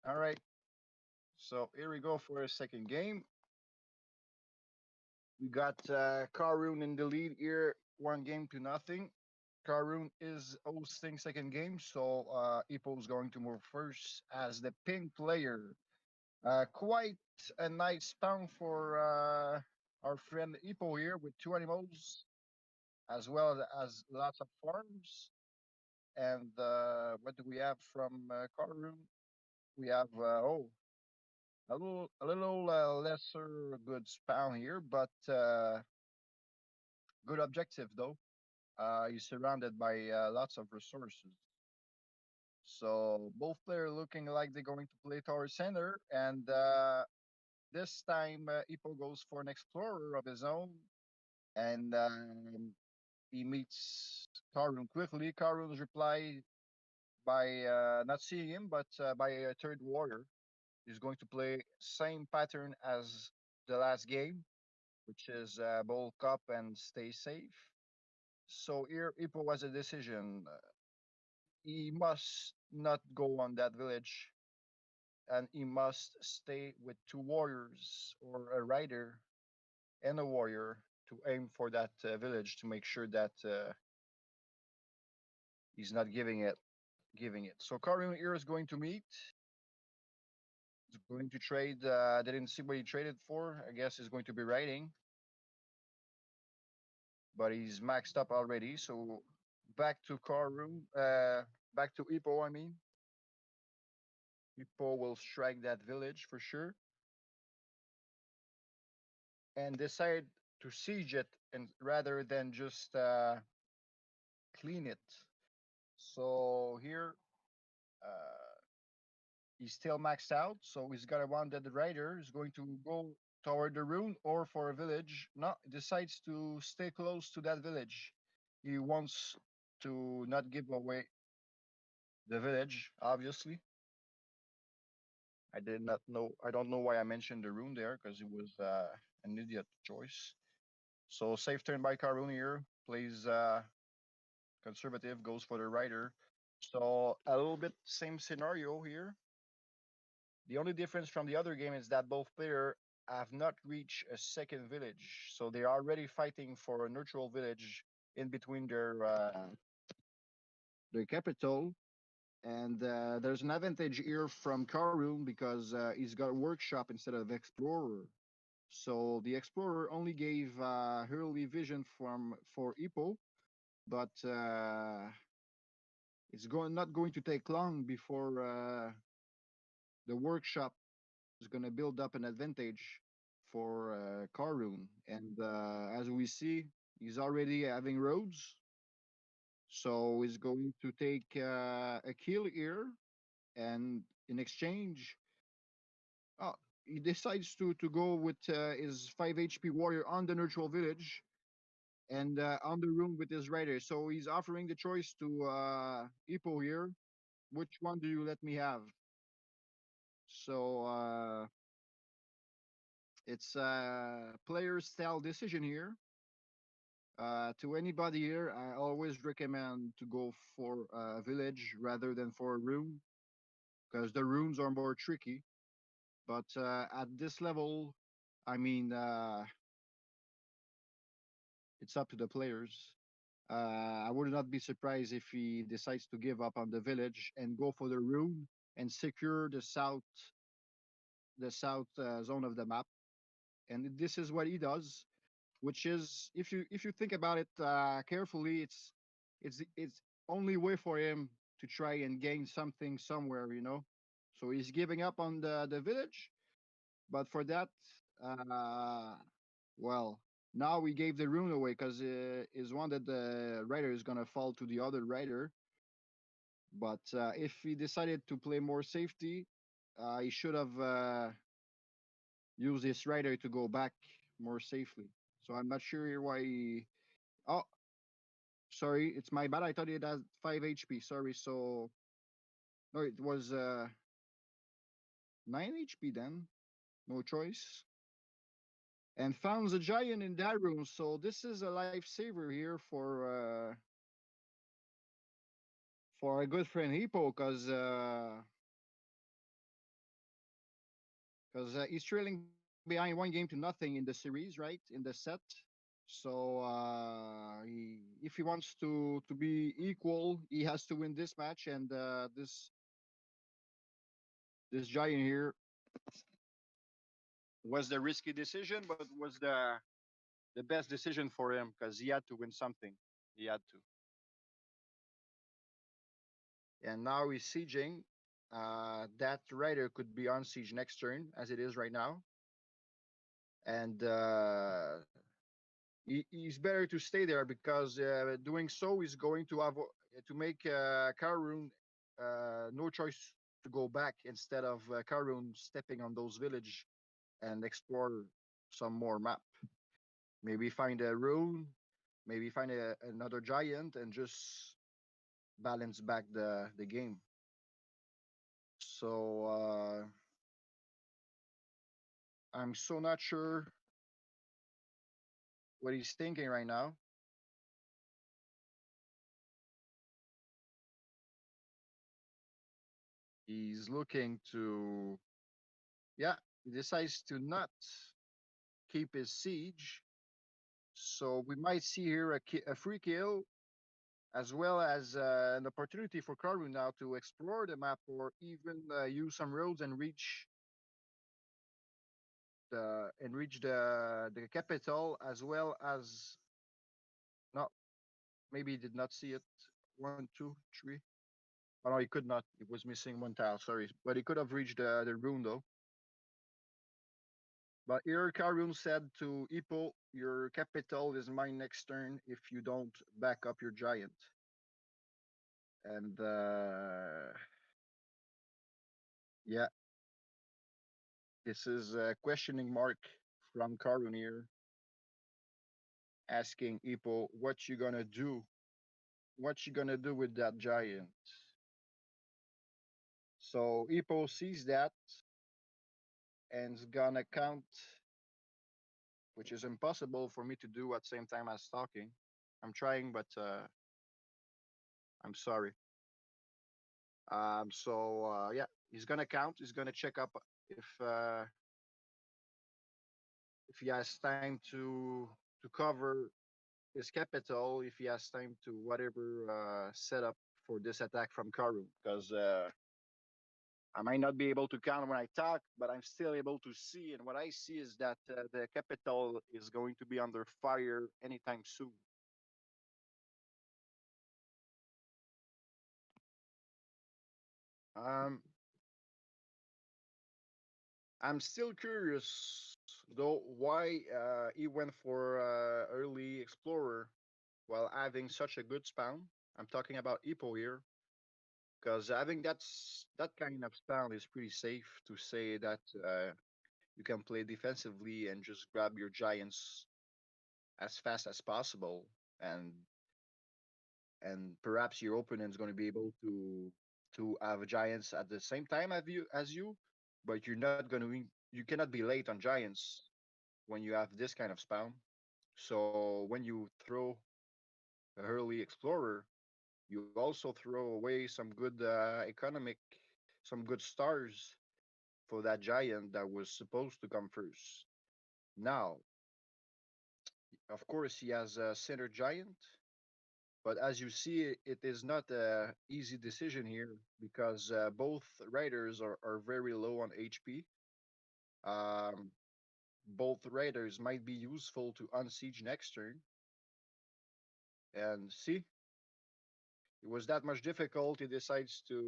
All right. So here we go for a second game. We got Karuin in the lead here, 1-0. Karuin is hosting second game, so Ipo is going to move first as the pink player. Quite a nice spawn for our friend Ipo here with two animals, as well as lots of farms. And what do we have from Karuin? We have a little lesser good spawn here, but good objective though. He's surrounded by lots of resources. So both players looking like they're going to play tower center, and this time Ipo goes for an explorer of his own, and he meets Karun quickly. Karun's reply by not seeing him, but by a third warrior. He's going to play same pattern as the last game, which is bulk up and stay safe. So here, Ipo has a decision. He must not go on that village, and he must stay with two warriors or a rider and a warrior to aim for that village to make sure that he's not giving it. So Karim here is going to meet. He's going to trade. They didn't see what he traded for. I guess he's going to be riding, but he's maxed up already. So back to Karum. Back to Ipo. I mean, Ipo will strike that village for sure and decide to siege it and rather than just clean it. So here uh, he's still maxed out, so he's got a one that the rider is going to go toward the rune or for a village. No, decides to stay close to that village. He wants to not give away the village, obviously. I did not know. I don't know why I mentioned the rune there because it was an idiot choice. So safe turn by Karun here. Plays conservative, goes for the rider. So a little bit same scenario here. The only difference from the other game is that both players have not reached a second village, so they are already fighting for a neutral village in between their capital. And there's an advantage here from Karun because he's got a workshop instead of explorer. So the explorer only gave early vision from for Ipo, but it's going not going to take long before the workshop is going to build up an advantage for Karun. And as we see, he's already having roads, so he's going to take a kill here, and in exchange, oh, he decides to go with his 5 HP warrior on the neutral village and on the room with his rider. So he's offering the choice to Ipo here. Which one do you let me have? So it's a player style decision here. To anybody here, I always recommend to go for a village rather than for a room because the rooms are more tricky. But at this level, I mean, it's up to the players. I would not be surprised if he decides to give up on the village and go for the room and secure the south zone of the map. And this is what he does, which is if you think about it carefully, it's only way for him to try and gain something somewhere. So he's giving up on the village, but for that, uh, well, now we gave the rune away because is one that the rider is gonna fall to the other rider. But if he decided to play more safety, he should have used his rider to go back more safely. So I'm not sure here why. Oh, sorry, it's my bad. I thought it had 5 HP. Sorry, so no, it was 9 HP then. No choice. And founds a giant in that room. So this is a lifesaver here for a good friend Hippo, because because he's trailing behind 1 game to nothing in the series, right? In the set. So if he wants to be equal, he has to win this match, and this giant here was the risky decision, but was the best decision for him because he had to win something. He had to, and now he's sieging. That rider could be on siege next turn, as it is right now, and he's better to stay there because doing so is going to have to make Karun no choice to go back instead of Karun stepping on those village and explore some more map. Maybe find a rune, maybe find another giant and just balance back the game. So I'm so not sure what he's thinking right now. He's looking to, yeah, he decides to not keep his siege. So we might see here a free kill as well as an opportunity for Karu now to explore the map or even use some roads and reach the capital as well as no, maybe he did not see it. One, two, three. Oh no, he could not. It was missing one tile. Sorry, but he could have reached the rune though. But here Karun said to Ipo, your capital is mine next turn if you don't back up your giant. And yeah, this is a questioning mark from Karun here, asking Ipo, what you gonna do? What you gonna do with that giant? So Ipo sees that and is gonna count, which is impossible for me to do at the same time as talking. I'm trying, but I'm sorry. Yeah, he's gonna count. He's gonna check up if he has time to cover his capital, if he has time to whatever set up for this attack from Karu, because I might not be able to count when I talk, but I'm still able to see, and what I see is that the capital is going to be under fire anytime soon. Um, I'm still curious though why he went for early explorer while having such a good spawn. I'm talking about Ipo here because having that kind of spawn is pretty safe to say that you can play defensively and just grab your giants as fast as possible, and perhaps your opponent's going to be able to have giants at the same time as you, but you're not going to you cannot be late on giants when you have this kind of spawn. So when you throw a early explorer, you also throw away some good some good stars for that giant that was supposed to come first. Now, of course, he has a center giant, but as you see, it is not a easy decision here because both riders are very low on HP. Um, both raiders might be useful to unsiege next turn. And see, it was that much difficult. He decides to